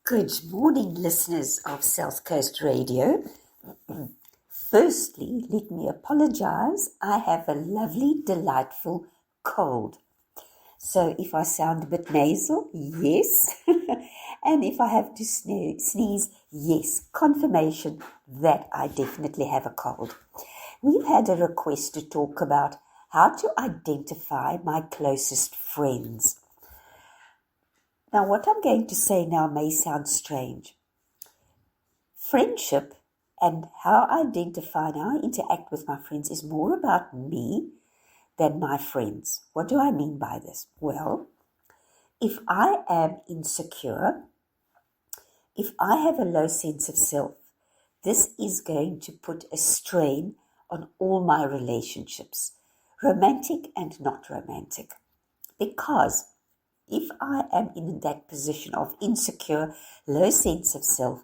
Good morning, listeners of South Coast Radio. Firstly, let me apologize. I have a lovely, delightful cold. So if I sound a bit nasal, yes. And if I have to sneeze, yes. Confirmation that I definitely have a cold. We've had a request to talk about how to identify my closest friends. Now, what I'm going to say now may sound strange. Friendship and how I identify and how I interact with my friends is more about me than my friends. What do I mean by this? Well, if I am insecure, if I have a low sense of self, this is going to put a strain on all my relationships, romantic and not romantic, because if I am in that position of insecure, low sense of self,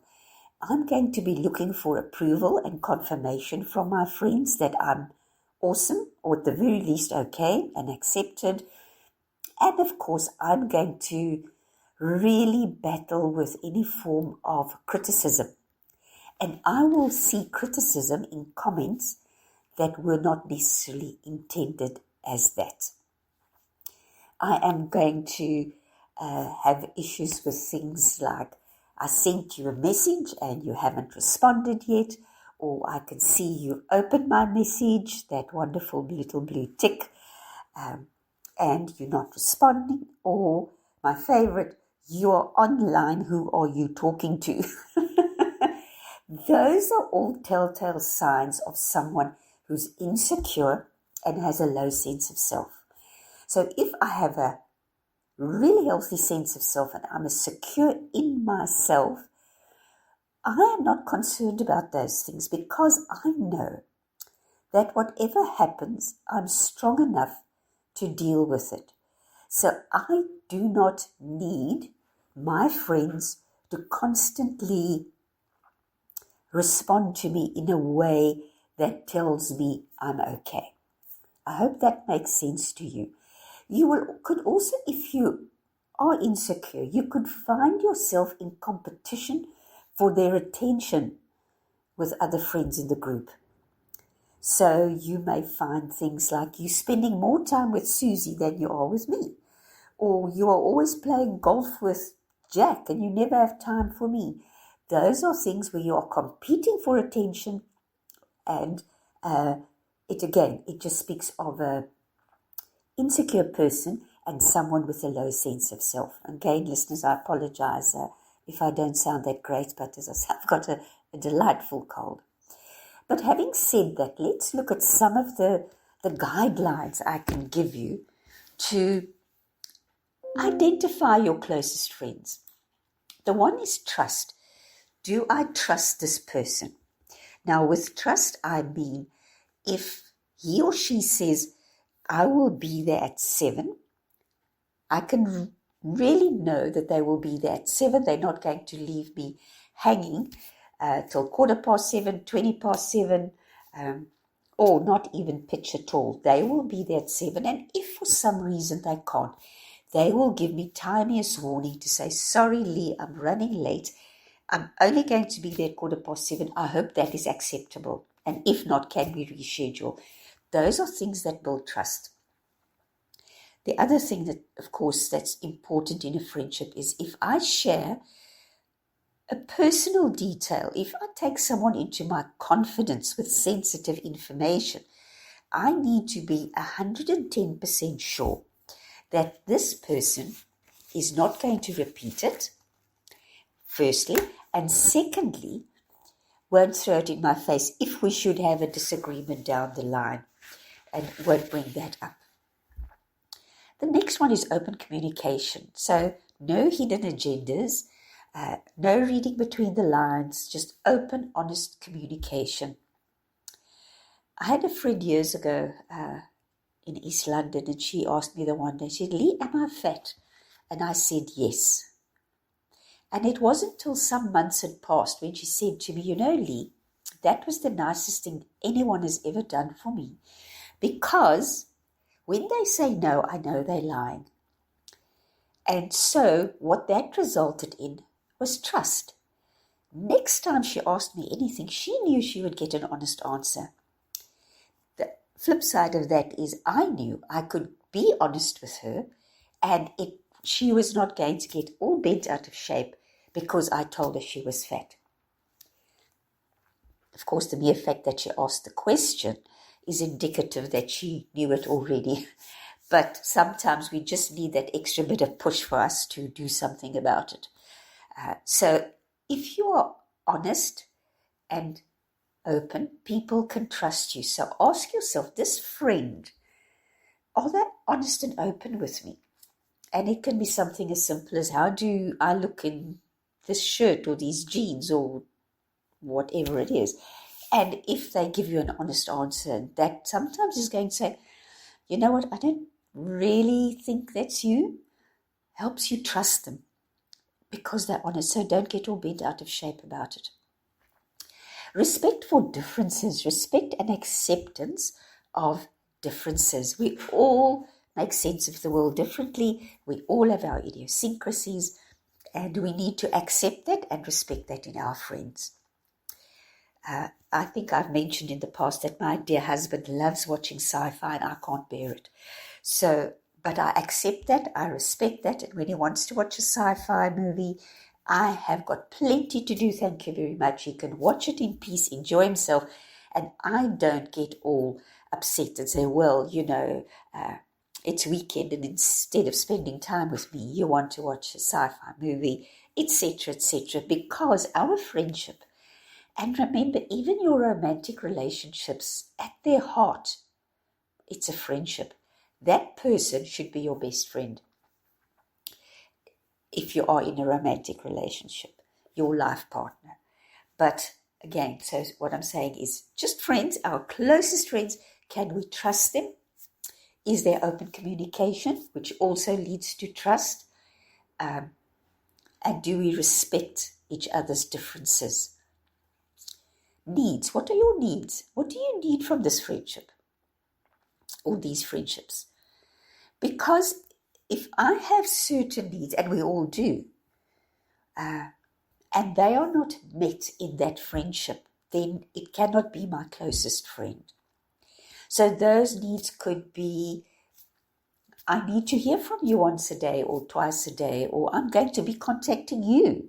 I'm going to be looking for approval and confirmation from my friends that I'm awesome, or at the very least okay and accepted. And of course, I'm going to really battle with any form of criticism. And I will see criticism in comments that were not necessarily intended as that. I am going to have issues with things like, I sent you a message and you haven't responded yet, or I can see you opened my message, that wonderful little blue tick, and you're not responding, or my favorite, you're online, who are you talking to? Those are all telltale signs of someone who's insecure and has a low sense of self. So if I have a really healthy sense of self and I'm secure in myself, I am not concerned about those things because I know that whatever happens, I'm strong enough to deal with it. So I do not need my friends to constantly respond to me in a way that tells me I'm okay. I hope that makes sense to you. Could also, if you are insecure, you could find yourself in competition for their attention with other friends in the group. So you may find things like you spending more time with Susie than you are with me, or you are always playing golf with Jack and you never have time for me. Those are things where you are competing for attention, and it just speaks of a insecure person and someone with a low sense of self. Again, listeners, I apologize if I don't sound that great, but as I said, I've got a delightful cold. But having said that, let's look at some of the guidelines I can give you to identify your closest friends. The one is trust. Do I trust this person? Now, with trust, I mean if he or she says, I will be there at 7, I can really know that they will be there at 7. They're not going to leave me hanging till 7:15, 7:20, or not even pitch at all. They will be there at 7, and if for some reason they can't, they will give me timeliest warning to say, sorry, Lee, I'm running late. I'm only going to be there at 7:15. I hope that is acceptable. And if not, can we reschedule? Those are things that build trust. The other thing that, of course, that's important in a friendship is if I share a personal detail, if I take someone into my confidence with sensitive information, I need to be 110% sure that this person is not going to repeat it, firstly, and secondly, won't throw it in my face if we should have a disagreement down the line, and won't bring that up. The next one is open communication. So no hidden agendas, no reading between the lines, just open, honest communication. I had a friend years ago in East London, and she asked me the one day, she said, Lee, am I fat? And I said, yes. And it wasn't until some months had passed when she said to me, you know, Lee, that was the nicest thing anyone has ever done for me. Because when they say no, I know they're lying. And so what that resulted in was trust. Next time she asked me anything, she knew she would get an honest answer. The flip side of that is I knew I could be honest with her, and she was not going to get all bent out of shape because I told her she was fat. Of course, the mere fact that she asked the question is indicative that she knew it already. But sometimes we just need that extra bit of push for us to do something about it. So if you are honest and open, people can trust you. So ask yourself, this friend, are they honest and open with me? And it can be something as simple as, how do I look in this shirt or these jeans or whatever it is? And if they give you an honest answer, that sometimes is going to say, you know what, I don't really think that's you, helps you trust them because they're honest. So don't get all bent out of shape about it. Respect for differences, respect and acceptance of differences. We all make sense of the world differently. We all have our idiosyncrasies, and we need to accept that and respect that in our friends. I think I've mentioned in the past that my dear husband loves watching sci-fi and I can't bear it. But I accept that, I respect that, and when he wants to watch a sci-fi movie, I have got plenty to do, thank you very much. He can watch it in peace, enjoy himself, and I don't get all upset and say, well, it's weekend and instead of spending time with me, you want to watch a sci-fi movie, etc., because our friendship, and remember, even your romantic relationships, at their heart, it's a friendship. That person should be your best friend. If you are in a romantic relationship, your life partner. But again, so what I'm saying is just friends, our closest friends. Can we trust them? Is there open communication, which also leads to trust? And do we respect each other's differences? Needs. What are your needs? What do you need from this friendship or these friendships? Because if I have certain needs, and we all do, and they are not met in that friendship, then it cannot be my closest friend. So those needs could be, I need to hear from you once a day or twice a day, or I'm going to be contacting you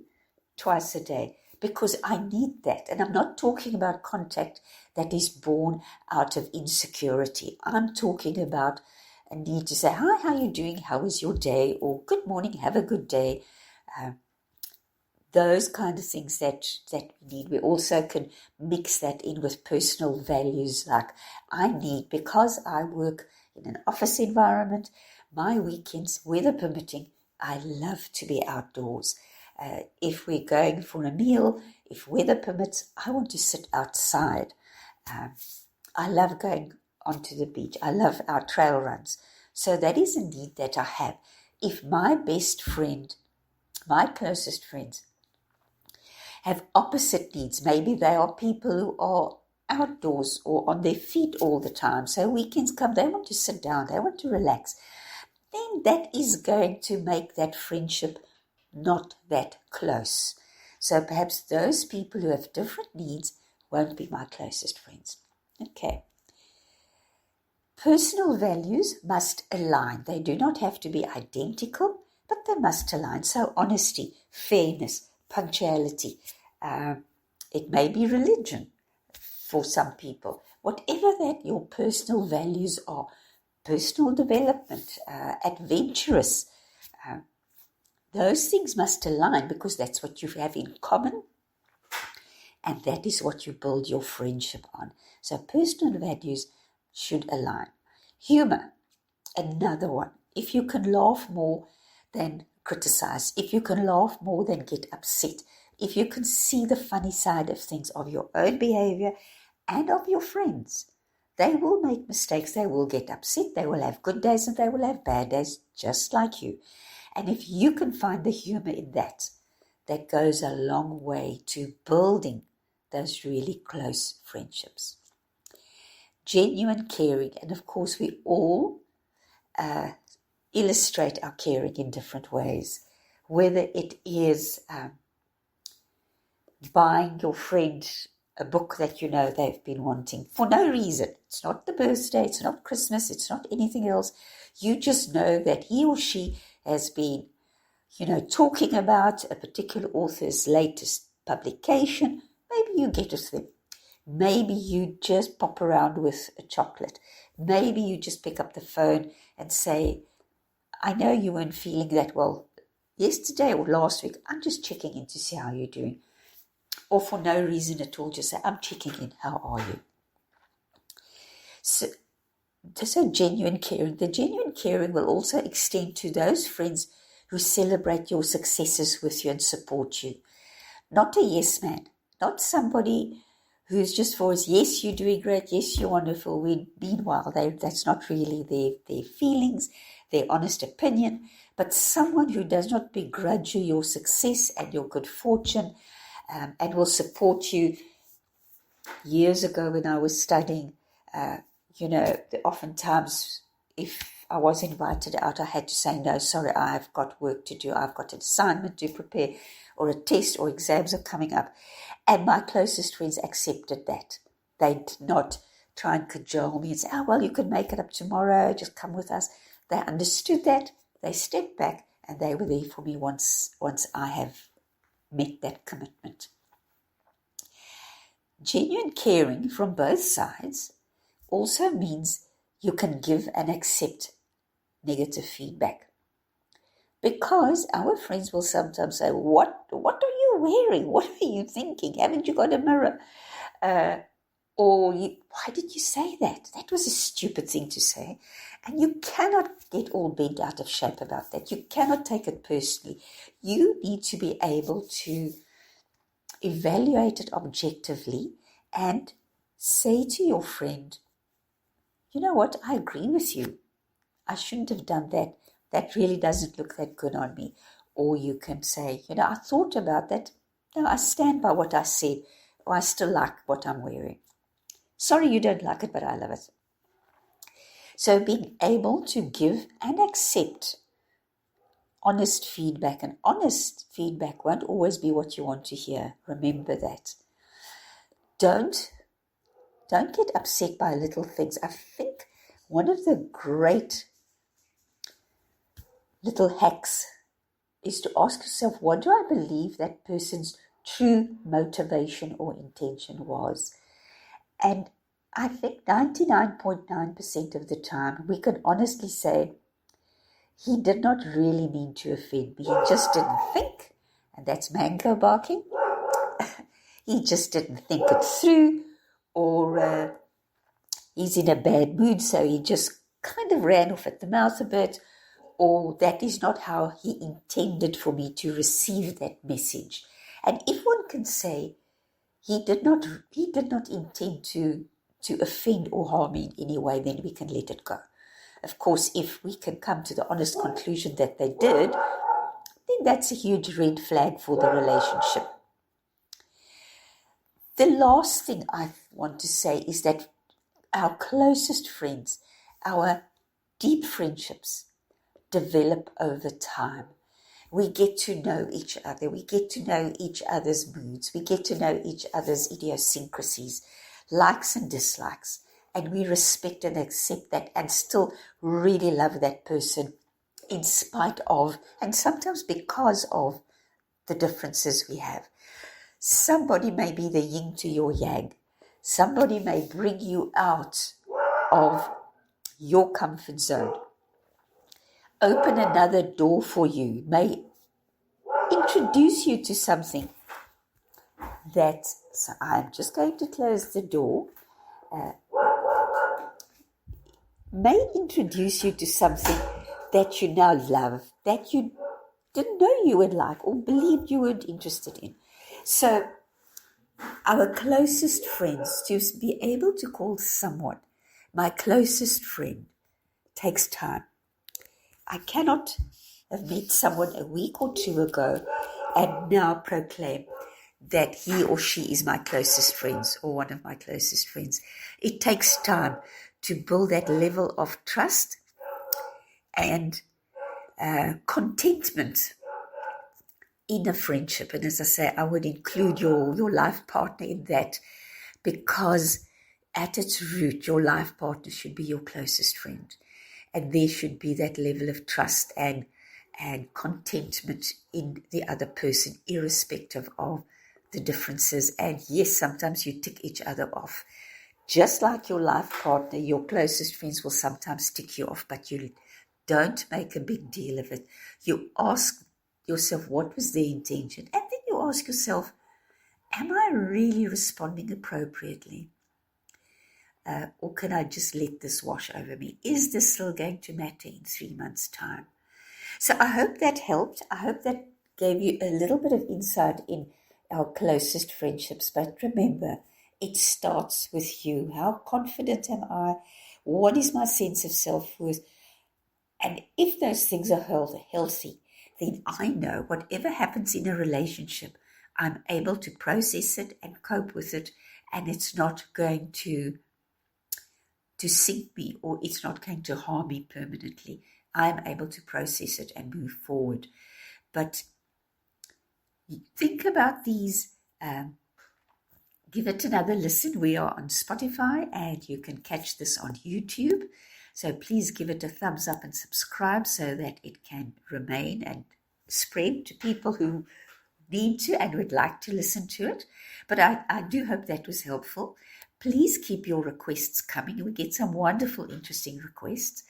twice a day because I need that. And I'm not talking about contact that is born out of insecurity. I'm talking about a need to say, hi, how are you doing? How was your day? Or good morning, have a good day. Those kind of things that we need. We also can mix that in with personal values, like I need, because I work in an office environment, my weekends, weather permitting, I love to be outdoors. If we're going for a meal, if weather permits, I want to sit outside. I love going onto the beach. I love our trail runs. So that is a need that I have. If my best friend, my closest friends, have opposite needs, maybe they are people who are outdoors or on their feet all the time, so weekends come, they want to sit down, they want to relax, then that is going to make that friendship not that close. So perhaps those people who have different needs won't be my closest friends. Okay. Personal values must align. They do not have to be identical, but they must align. So honesty, fairness, punctuality. It may be religion for some people. Whatever that your personal values are, personal development, adventurous, those things must align because that's what you have in common and that is what you build your friendship on. So personal values should align. Humor, another one. If you can laugh more than criticize, if you can laugh more than get upset, if you can see the funny side of things, of your own behavior and of your friends, they will make mistakes, they will get upset, they will have good days and they will have bad days just like you. And if you can find the humor in that, that goes a long way to building those really close friendships. Genuine caring, and of course we all illustrate our caring in different ways, whether it is buying your friend a book that you know they've been wanting for no reason. It's not the birthday, it's not Christmas, it's not anything else. You just know that he or she has been, talking about a particular author's latest publication. Maybe you get it to them. Maybe you just pop around with a chocolate. Maybe you just pick up the phone and say, I know you weren't feeling that well yesterday or last week. I'm just checking in to see how you're doing. Or for no reason at all, just say, I'm checking in. How are you? So genuine caring. The genuine caring will also extend to those friends who celebrate your successes with you and support you. Not a yes man. Not somebody who's just for us, yes, you're doing great, yes, you're wonderful. Meanwhile, that's not really their feelings, their honest opinion, but someone who does not begrudge you your success and your good fortune, and will support you. Years ago when I was studying, oftentimes if I was invited out, I had to say, no, sorry, I've got work to do. I've got an assignment to prepare, or a test, or exams are coming up. And my closest friends accepted that. They did not try and cajole me and say, oh, well, you can make it up tomorrow. Just come with us. They understood that. They stepped back, and they were there for me once I have met that commitment. Genuine caring from both sides also means you can give and accept negative feedback. Because our friends will sometimes say, what are you wearing? What are you thinking? Haven't you got a mirror? Why did you say that? That was a stupid thing to say. And you cannot get all bent out of shape about that. You cannot take it personally. You need to be able to evaluate it objectively and say to your friend, you know what, I agree with you. I shouldn't have done that. That really doesn't look that good on me. Or you can say, I thought about that. No, I stand by what I said. Or I still like what I'm wearing. Sorry you don't like it, but I love it. So being able to give and accept honest feedback. And honest feedback won't always be what you want to hear. Remember that. Don't get upset by little things. I think one of the great little hacks is to ask yourself, what do I believe that person's true motivation or intention was? And I think 99.9% of the time we can honestly say, he did not really mean to offend me. He just didn't think, and that's mango barking. He just didn't think it through, or he's in a bad mood, so he just kind of ran off at the mouth a bit, or that is not how he intended for me to receive that message. And if one can say he did not intend to offend or harm me in any way, then we can let it go. Of course, if we can come to the honest conclusion that they did, then that's a huge red flag for the relationship. The last thing I want to say is that our closest friends, our deep friendships, develop over time. We get to know each other. We get to know each other's moods. We get to know each other's idiosyncrasies, likes and dislikes. And we respect and accept that and still really love that person in spite of, and sometimes because of, the differences we have. Somebody may be the yin to your yang. Somebody may bring you out of your comfort zone. Open another door for you. May introduce you to something that, so I'm just going to close the door. May introduce you to something that you now love, that you didn't know you would like or believed you weren't interested in. So our closest friends, to be able to call someone my closest friend, takes time. I cannot have met someone a week or two ago and now proclaim that he or she is my closest friends or one of my closest friends. It takes time to build that level of trust and contentment in a friendship. And as I say, I would include your life partner in that, because at its root, your life partner should be your closest friend. And there should be that level of trust and contentment in the other person, irrespective of the differences. And yes, sometimes you tick each other off. Just like your life partner, your closest friends will sometimes tick you off, but you don't make a big deal of it. You ask yourself, what was their intention? And then you ask yourself, am I really responding appropriately? Or can I just let this wash over me? Is this still going to matter in 3 months' time? So I hope that helped. I hope that gave you a little bit of insight in our closest friendships. But remember, it starts with you. How confident am I? What is my sense of self-worth? And if those things are healthy, then I know whatever happens in a relationship, I'm able to process it and cope with it, and it's not going to sink me, or it's not going to harm me permanently. I'm able to process it and move forward. But think about these. Give it another listen. We are on Spotify, and you can catch this on YouTube. So please give it a thumbs up and subscribe so that it can remain and spread to people who need to and would like to listen to it. But I do hope that was helpful. Please keep your requests coming. We get some wonderful, interesting requests.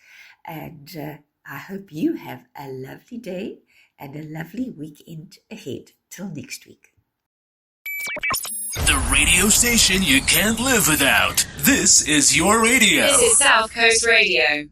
And I hope you have a lovely day and a lovely weekend ahead. Till next week. The radio station you can't live without. This is your radio. This is South Coast Radio.